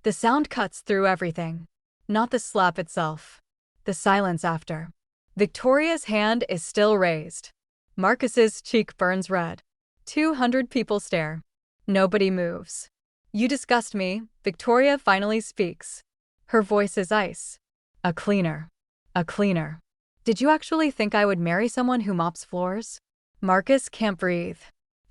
The sound cuts through everything. Not the slap itself. The silence after. Victoria's hand is still raised. Marcus's cheek burns red. 200 people stare. Nobody moves. You disgust me, Victoria finally speaks. Her voice is ice. A cleaner. A cleaner. Did you actually think I would marry someone who mops floors? Marcus can't breathe.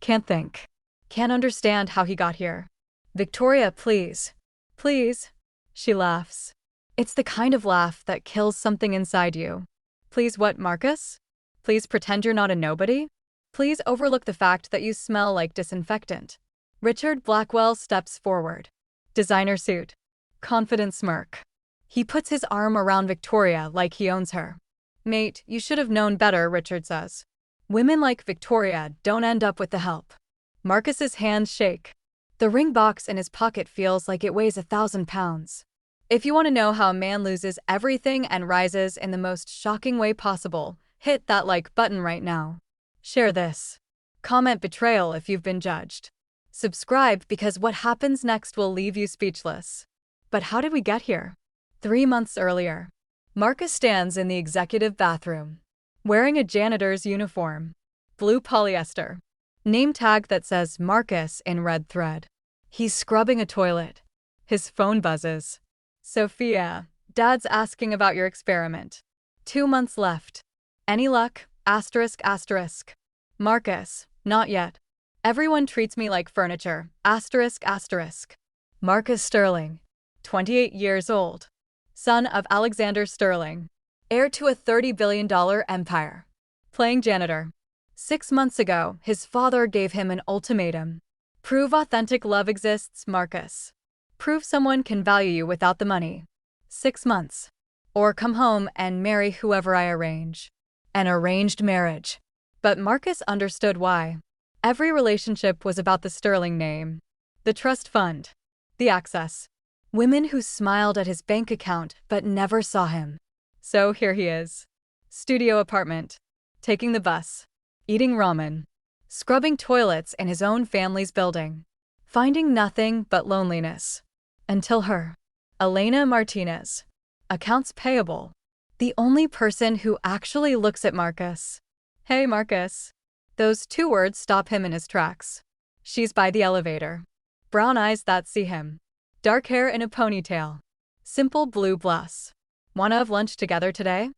Can't think. Can't understand how he got here. Victoria, please. Please. She laughs. It's the kind of laugh that kills something inside you. Please what, Marcus? Please pretend you're not a nobody? Please overlook the fact that you smell like disinfectant. Richard Blackwell steps forward. Designer suit. Confident smirk. He puts his arm around Victoria like he owns her. Mate, you should have known better, Richard says. Women like Victoria don't end up with the help. Marcus's hands shake. The ring box in his pocket feels like it weighs 1,000 pounds. If you want to know how a man loses everything and rises in the most shocking way possible, hit that like button right now. Share this. Comment betrayal if you've been judged. Subscribe because what happens next will leave you speechless. But how did we get here? 3 months earlier. Marcus stands in the executive bathroom. Wearing a janitor's uniform. Blue polyester. Name tag that says Marcus in red thread. He's scrubbing a toilet. His phone buzzes. Sophia, Dad's asking about your experiment. 2 months left. Any luck? Asterisk asterisk. Marcus, not yet. Everyone treats me like furniture. Asterisk asterisk. Marcus Sterling, 28 years old. Son of Alexander Sterling. Heir to a $30 billion empire. Playing janitor. 6 months ago, his father gave him an ultimatum. Prove authentic love exists, Marcus. Prove someone can value you without the money. 6 months. Or come home and marry whoever I arrange. An arranged marriage. But Marcus understood why. Every relationship was about the Sterling name. The trust fund. The access. Women who smiled at his bank account but never saw him. So here he is. Studio apartment. Taking the bus. Eating ramen. Scrubbing toilets in his own family's building. Finding nothing but loneliness. Until her. Elena Martinez. Accounts payable. The only person who actually looks at Marcus. Hey, Marcus. Those 2 words stop him in his tracks. She's by the elevator. Brown eyes that see him. Dark hair in a ponytail. Simple blue blouse. Wanna have lunch together today?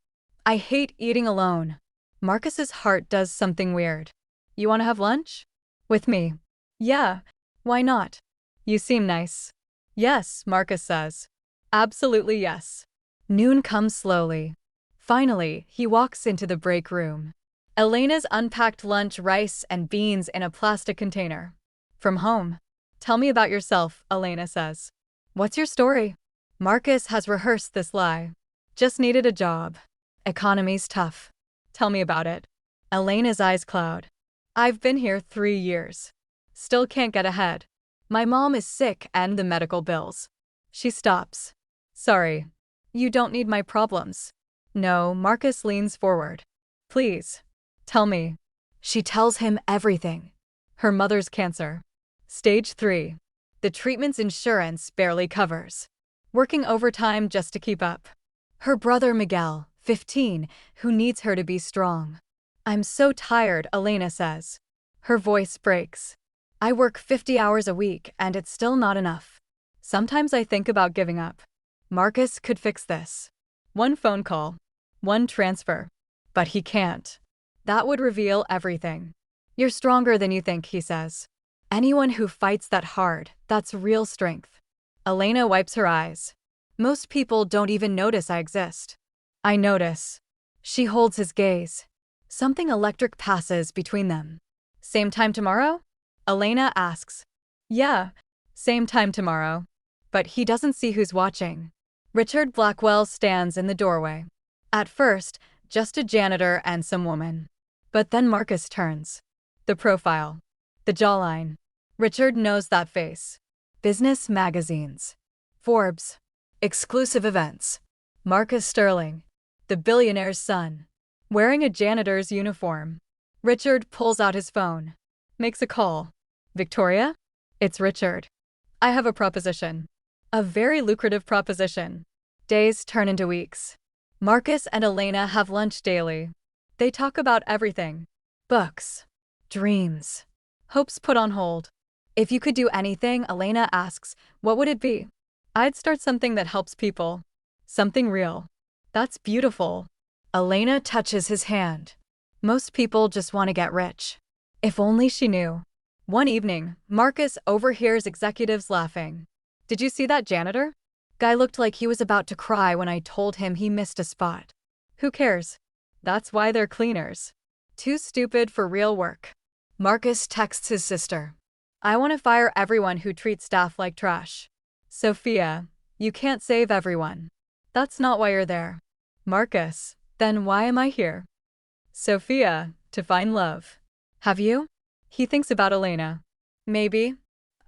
I hate eating alone. Marcus's heart does something weird. You wanna have lunch? With me? Yeah. Why not? You seem nice. Yes, Marcus says. Absolutely yes. Noon comes slowly. Finally, he walks into the break room. Elena's unpacked lunch, rice and beans in a plastic container. From home. Tell me about yourself, Elena says. What's your story? Marcus has rehearsed this lie. Just needed a job. Economy's tough. Tell me about it. Elena's eyes cloud. I've been here 3 years. Still can't get ahead. My mom is sick and the medical bills. She stops. Sorry. You don't need my problems. No, Marcus leans forward. Please. Tell me. She tells him everything. Her mother's cancer. Stage 3. The treatment's insurance barely covers. Working overtime just to keep up. Her brother Miguel, 15, who needs her to be strong. I'm so tired, Elena says. Her voice breaks. I work 50 hours a week and it's still not enough. Sometimes I think about giving up. Marcus could fix this. 1 phone call. 1 transfer. But he can't. That would reveal everything. You're stronger than you think, he says. Anyone who fights that hard, that's real strength. Elena wipes her eyes. Most people don't even notice I exist. I notice. She holds his gaze. Something electric passes between them. Same time tomorrow? Elena asks. Yeah, same time tomorrow. But he doesn't see who's watching. Richard Blackwell stands in the doorway. At first, just a janitor and some woman. But then Marcus turns. The profile. The jawline. Richard knows that face. Business magazines. Forbes. Exclusive events. Marcus Sterling. The billionaire's son. Wearing a janitor's uniform. Richard pulls out his phone. Makes a call. Victoria? It's Richard. I have a proposition. A very lucrative proposition. Days turn into weeks. Marcus and Elena have lunch daily. They talk about everything. Books. Dreams. Hopes put on hold. If you could do anything, Elena asks, what would it be? I'd start something that helps people. Something real. That's beautiful. Elena touches his hand. Most people just want to get rich. If only she knew. One evening, Marcus overhears executives laughing. Did you see that janitor? Guy looked like he was about to cry when I told him he missed a spot. Who cares? That's why they're cleaners. Too stupid for real work. Marcus texts his sister. I want to fire everyone who treats staff like trash. Sophia, you can't save everyone. That's not why you're there. Marcus, then why am I here? Sophia, to find love. Have you? He thinks about Elena. Maybe.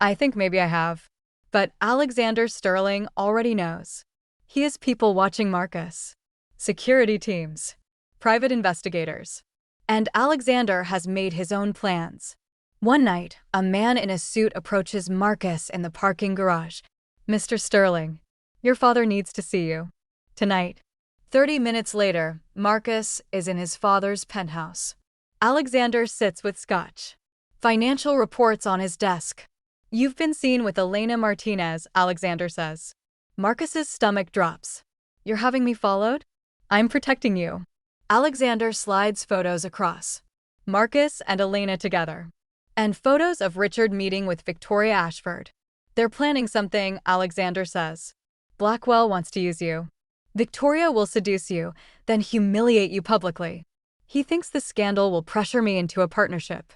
I think maybe I have. But Alexander Sterling already knows. He has people watching Marcus. Security teams. Private investigators. And Alexander has made his own plans. One night, a man in a suit approaches Marcus in the parking garage. Mr. Sterling, your father needs to see you. Tonight. 30 minutes later, Marcus is in his father's penthouse. Alexander sits with scotch. Financial reports on his desk. You've been seen with Elena Martinez, Alexander says. Marcus's stomach drops. You're having me followed? I'm protecting you. Alexander slides photos across. Marcus and Elena together. And photos of Richard meeting with Victoria Ashford. They're planning something, Alexander says. Blackwell wants to use you. Victoria will seduce you, then humiliate you publicly. He thinks the scandal will pressure me into a partnership.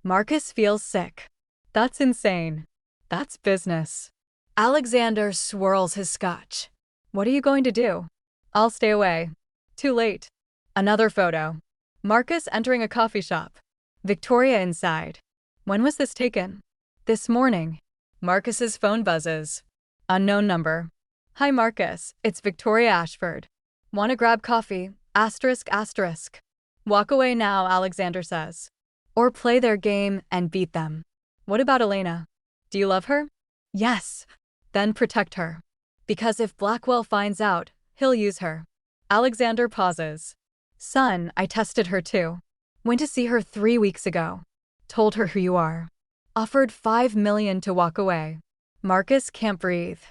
Marcus feels sick. That's insane. That's business. Alexander swirls his scotch. What are you going to do? I'll stay away. Too late. Another photo. Marcus entering a coffee shop. Victoria inside. When was this taken? This morning. Marcus's phone buzzes. Unknown number. Hi Marcus, it's Victoria Ashford. Wanna grab coffee? Asterisk asterisk. Walk away now, Alexander says. Or play their game and beat them. What about Elena? Do you love her? Yes. Then protect her. Because if Blackwell finds out, he'll use her. Alexander pauses. Son, I tested her too. Went to see her 3 weeks ago. Told her who you are. Offered $5 million to walk away. Marcus can't breathe.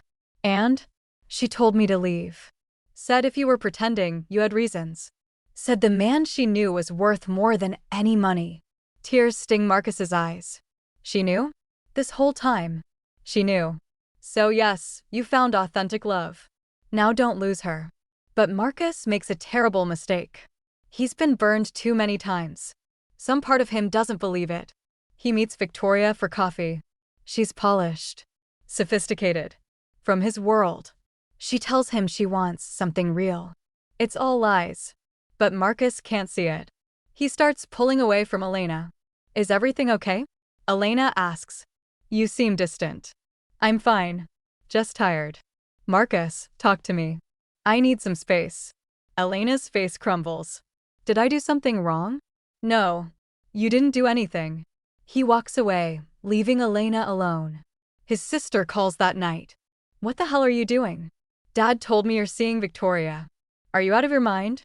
And? She told me to leave. Said if you were pretending, you had reasons. Said the man she knew was worth more than any money. Tears sting Marcus's eyes. She knew? This whole time. She knew. So yes, you found authentic love. Now don't lose her. But Marcus makes a terrible mistake. He's been burned too many times. Some part of him doesn't believe it. He meets Victoria for coffee. She's polished. Sophisticated. From his world. She tells him she wants something real. It's all lies. But Marcus can't see it. He starts pulling away from Elena. Is everything okay? Elena asks. You seem distant. I'm fine. Just tired. Marcus, talk to me. I need some space. Elena's face crumbles. Did I do something wrong? No. You didn't do anything. He walks away, leaving Elena alone. His sister calls that night. What the hell are you doing? Dad told me you're seeing Victoria. Are you out of your mind?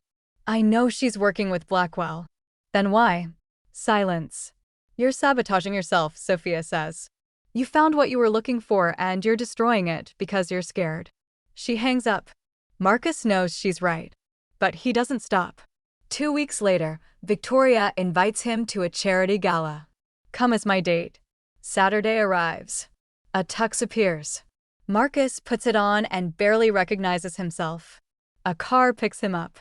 I know she's working with Blackwell. Then why? Silence. You're sabotaging yourself, Sophia says. You found what you were looking for and you're destroying it because you're scared. She hangs up. Marcus knows she's right. But he doesn't stop. 2 weeks later, Victoria invites him to a charity gala. Come as my date. Saturday arrives. A tux appears. Marcus puts it on and barely recognizes himself. A car picks him up.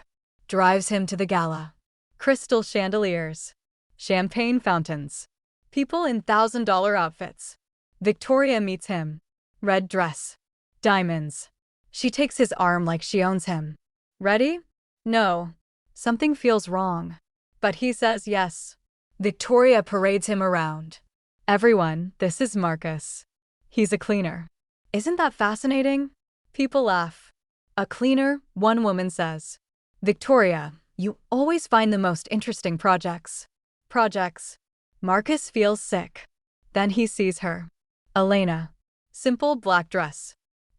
Drives him to the gala. Crystal chandeliers. Champagne fountains. People in $1,000 outfits. Victoria meets him. Red dress. Diamonds. She takes his arm like she owns him. Ready? No. Something feels wrong. But he says yes. Victoria parades him around. Everyone, this is Marcus. He's a cleaner. Isn't that fascinating? People laugh. A cleaner, one woman says. Victoria, you always find the most interesting projects. Projects. Marcus feels sick. Then he sees her. Elena. Simple black dress.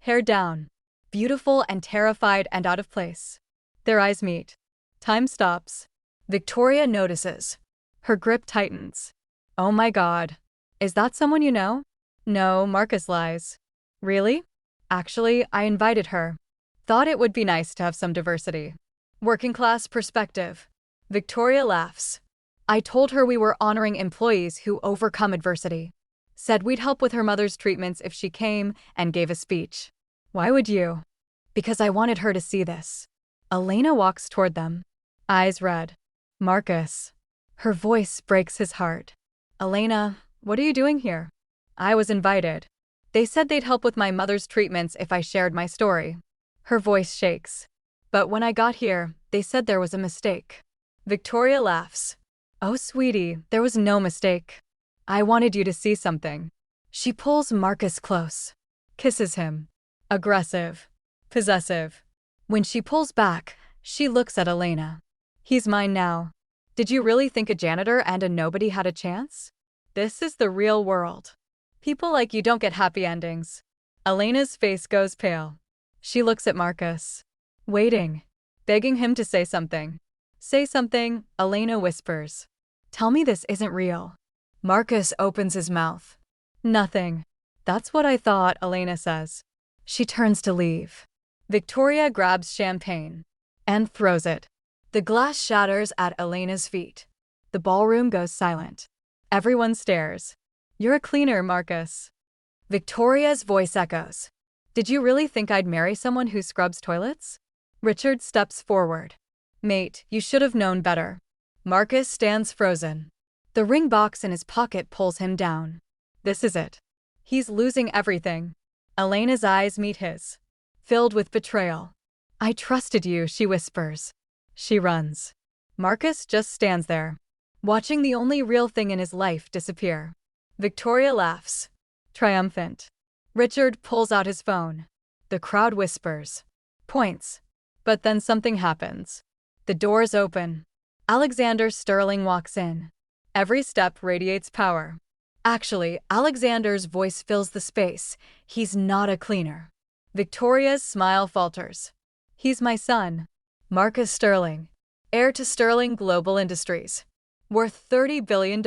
hair down. Beautiful and terrified and out of place. Their eyes meet. Time stops. Victoria notices. Her grip tightens. Oh my God. Is that someone you know? No, Marcus lies. Really? Actually, I invited her. Thought it would be nice to have some diversity. Working class perspective. Victoria laughs. I told her we were honoring employees who overcome adversity. Said we'd help with her mother's treatments if she came, and gave a speech. Why would you? Because I wanted her to see this. Elena walks toward them. Eyes red. Marcus. Her voice breaks his heart. Elena, what are you doing here? I was invited. They said they'd help with my mother's treatments if I shared my story. Her voice shakes. But when I got here, they said there was a mistake. Victoria laughs. Oh, sweetie, there was no mistake. I wanted you to see something. She pulls Marcus close. Kisses him. Aggressive. Possessive. When she pulls back, she looks at Elena. He's mine now. Did you really think a janitor and a nobody had a chance? This is the real world. People like you don't get happy endings. Elena's face goes pale. She looks at Marcus. Waiting. Begging him to say something. Say something, Elena whispers. Tell me this isn't real. Marcus opens his mouth. Nothing. That's what I thought, Elena says. She turns to leave. Victoria grabs champagne and throws it. The glass shatters at Elena's feet. The ballroom goes silent. Everyone stares. You're a cleaner, Marcus. Victoria's voice echoes. Did you really think I'd marry someone who scrubs toilets? Richard steps forward. Mate, you should have known better. Marcus stands frozen. The ring box in his pocket pulls him down. This is it. He's losing everything. Elena's eyes meet his. Filled with betrayal. I trusted you, she whispers. She runs. Marcus just stands there, watching the only real thing in his life disappear. Victoria laughs. Triumphant. Richard pulls out his phone. The crowd whispers. Points. But then something happens. The doors open. Alexander Sterling walks in. Every step radiates power. Actually, Alexander's voice fills the space. He's not a cleaner. Victoria's smile falters. He's my son. Marcus Sterling. Heir to Sterling Global Industries. Worth $30 billion.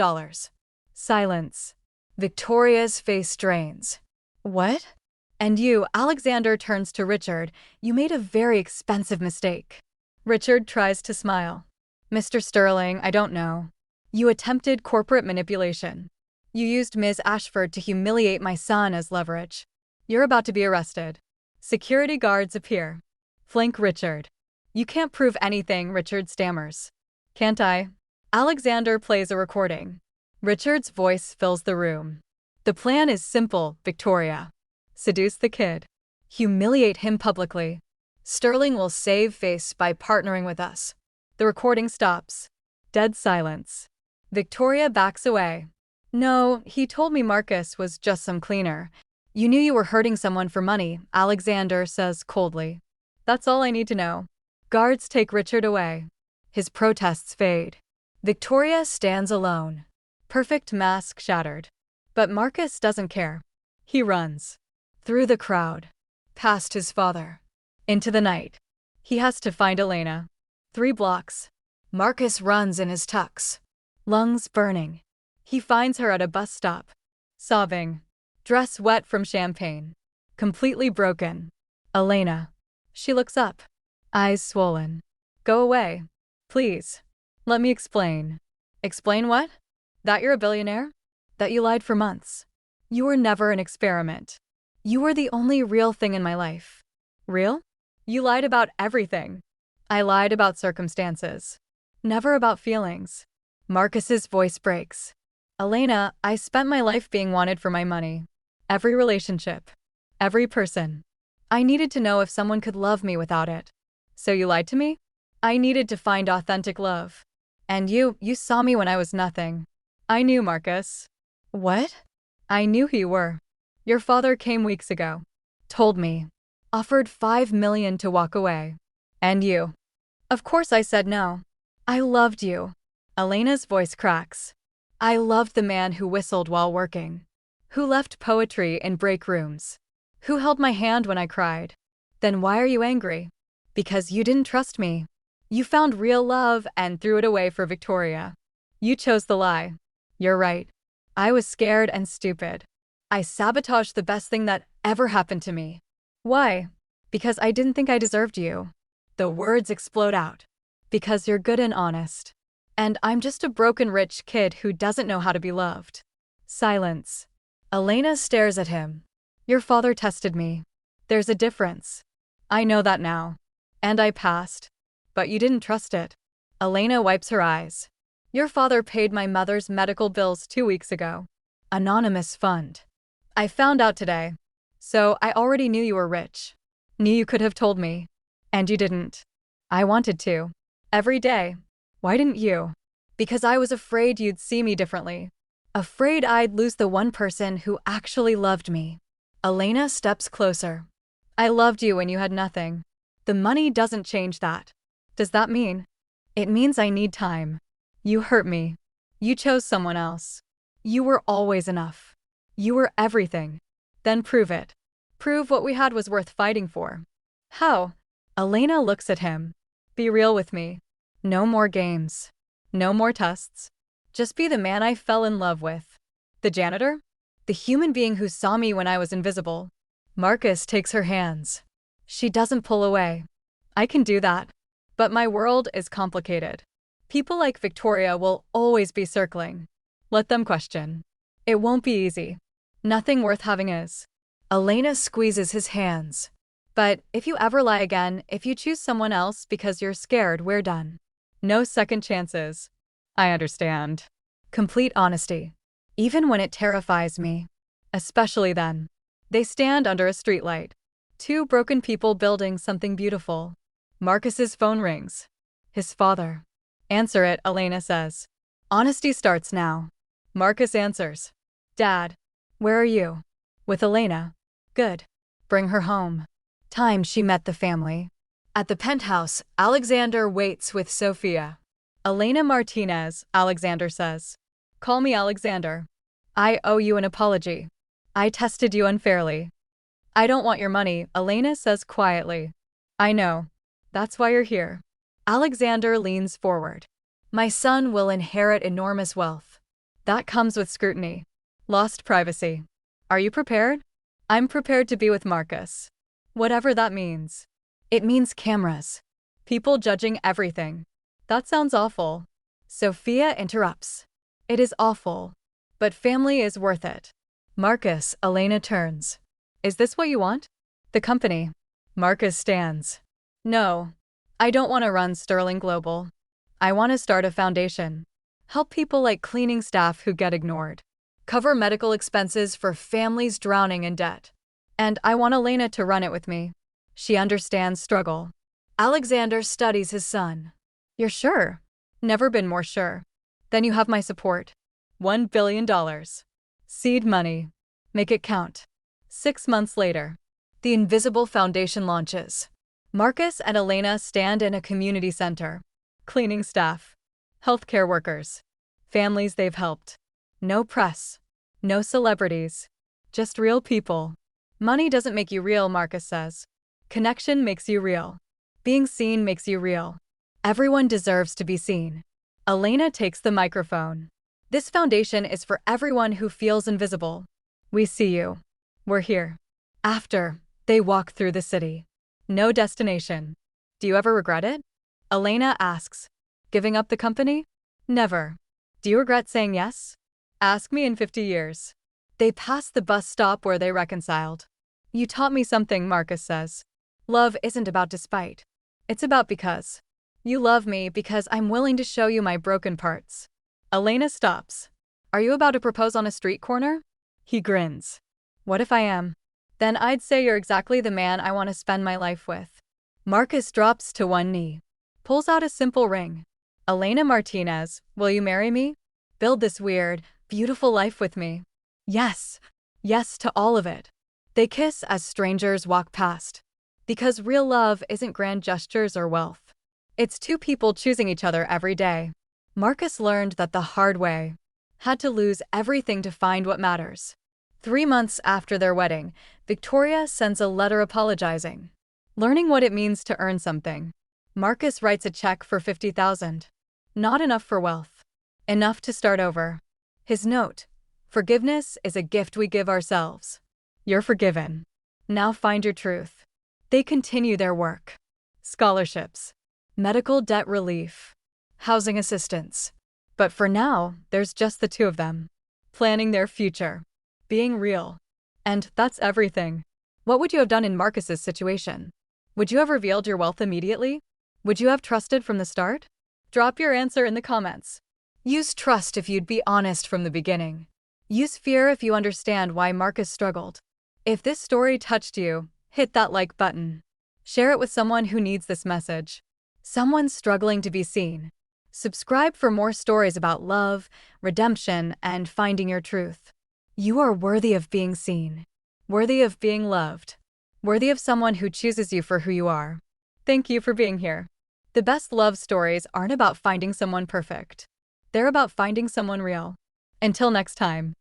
Silence. Victoria's face strains. What? And you, Alexander turns to Richard. You made a very expensive mistake. Richard tries to smile. Mr. Sterling, I don't know. You attempted corporate manipulation. You used Ms. Ashford to humiliate my son as leverage. You're about to be arrested. Security guards appear. Flank Richard. You can't prove anything, Richard stammers. Can't I? Alexander plays a recording. Richard's voice fills the room. The plan is simple, Victoria. Seduce the kid. Humiliate him publicly. Sterling will save face by partnering with us. The recording stops. Dead silence. Victoria backs away. No, he told me Marcus was just some cleaner. You knew you were hurting someone for money, Alexander says coldly. That's all I need to know. Guards take Richard away. His protests fade. Victoria stands alone. Perfect mask shattered. But Marcus doesn't care. He runs. Through the crowd. Past his father. Into the night. He has to find Elena. 3 blocks. Marcus runs in his tux. Lungs burning. He finds her at a bus stop. Sobbing. Dress wet from champagne. Completely broken. Elena. She looks up. Eyes swollen. Go away. Please. Let me explain. Explain what? That you're a billionaire? That you lied for months. You were never an experiment. You were the only real thing in my life. Real? You lied about everything. I lied about circumstances. Never about feelings. Marcus's voice breaks. Elena, I spent my life being wanted for my money. Every relationship. Every person. I needed to know if someone could love me without it. So you lied to me? I needed to find authentic love. And you saw me when I was nothing. I knew, Marcus. What? I knew who you were. Your father came weeks ago. Told me. Offered $5 million to walk away. And you. Of course I said no. I loved you. Elena's voice cracks. I loved the man who whistled while working. Who left poetry in break rooms. Who held my hand when I cried? Then why are you angry? Because you didn't trust me. You found real love and threw it away for Victoria. You chose the lie. You're right. I was scared and stupid. I sabotaged the best thing that ever happened to me. Why? Because I didn't think I deserved you. The words explode out. Because you're good and honest. And I'm just a broken rich kid who doesn't know how to be loved. Silence. Elena stares at him. Your father tested me. There's a difference. I know that now. And I passed. But you didn't trust it. Elena wipes her eyes. Your father paid my mother's medical bills 2 weeks ago. Anonymous fund. I found out today. So I already knew you were rich. Knew you could have told me. And you didn't. I wanted to. Every day. Why didn't you? Because I was afraid you'd see me differently. Afraid I'd lose the one person who actually loved me. Elena steps closer. I loved you when you had nothing. The money doesn't change that. Does that mean? It means I need time. You hurt me. You chose someone else. You were always enough. You were everything. Then prove it. Prove what we had was worth fighting for. How? Elena looks at him. Be real with me. No more games. No more tests. Just be the man I fell in love with. The janitor? The human being who saw me when I was invisible. Marcus takes her hands. She doesn't pull away. I can do that. But my world is complicated. People like Victoria will always be circling. Let them question. It won't be easy. Nothing worth having is. Elena squeezes his hands. But if you ever lie again, if you choose someone else because you're scared, we're done. No second chances. I understand. Complete honesty. Even when it terrifies me. Especially then. They stand under a streetlight. 2 broken people building something beautiful. Marcus's phone rings. His father. Answer it, Elena says. Honesty starts now. Marcus answers. Dad. Where are you? With Elena. Good. Bring her home. Time she met the family. At the penthouse, Alexander waits with Sophia. Elena Martinez, Alexander says. Call me Alexander. I owe you an apology. I tested you unfairly. I don't want your money, Elena says quietly. I know. That's why you're here. Alexander leans forward. My son will inherit enormous wealth. That comes with scrutiny. Lost privacy. Are you prepared? I'm prepared to be with Marcus. Whatever that means. It means cameras. People judging everything. That sounds awful. Sophia interrupts. It is awful. But family is worth it. Marcus, Elena turns. Is this what you want? The company. Marcus stands. No. I don't want to run Sterling Global. I want to start a foundation. Help people like cleaning staff who get ignored. Cover medical expenses for families drowning in debt. And I want Elena to run it with me. She understands struggle. Alexander studies his son. You're sure? Never been more sure. Then you have my support. $1 billion. Seed money. Make it count. 6 months later. The Invisible Foundation launches. Marcus and Elena stand in a community center. Cleaning staff. Healthcare workers. Families they've helped. No press. No celebrities. Just real people. Money doesn't make you real, Marcus says. Connection makes you real. Being seen makes you real. Everyone deserves to be seen. Elena takes the microphone. This foundation is for everyone who feels invisible. We see you. We're here. After, they walk through the city. No destination. Do you ever regret it? Elena asks. Giving up the company? Never. Do you regret saying yes? Ask me in 50 years. They pass the bus stop where they reconciled. You taught me something, Marcus says. Love isn't about despite. It's about because. You love me because I'm willing to show you my broken parts. Elena stops. Are you about to propose on a street corner? He grins. What if I am? Then I'd say you're exactly the man I want to spend my life with. Marcus drops to one knee. Pulls out a simple ring. Elena Martinez, will you marry me? Build this weird, beautiful life with me. Yes. Yes to all of it. They kiss as strangers walk past. Because real love isn't grand gestures or wealth. It's 2 people choosing each other every day. Marcus learned that the hard way. Had to lose everything to find what matters. 3 months after their wedding, Victoria sends a letter apologizing. Learning what it means to earn something. Marcus writes a check for $50,000. Not enough for wealth. Enough to start over. His note: forgiveness is a gift we give ourselves. You're forgiven. Now find your truth. They continue their work. Scholarships. Medical debt relief. Housing assistance. But for now, there's just the two of them. Planning their future. Being real. And that's everything. What would you have done in Marcus's situation? Would you have revealed your wealth immediately? Would you have trusted from the start? Drop your answer in the comments. Use trust if you'd be honest from the beginning. Use fear if you understand why Marcus struggled. If this story touched you, hit that like button. Share it with someone who needs this message. Someone struggling to be seen. Subscribe for more stories about love, redemption, and finding your truth. You are worthy of being seen. Worthy of being loved. Worthy of someone who chooses you for who you are. Thank you for being here. The best love stories aren't about finding someone perfect. They're about finding someone real. Until next time.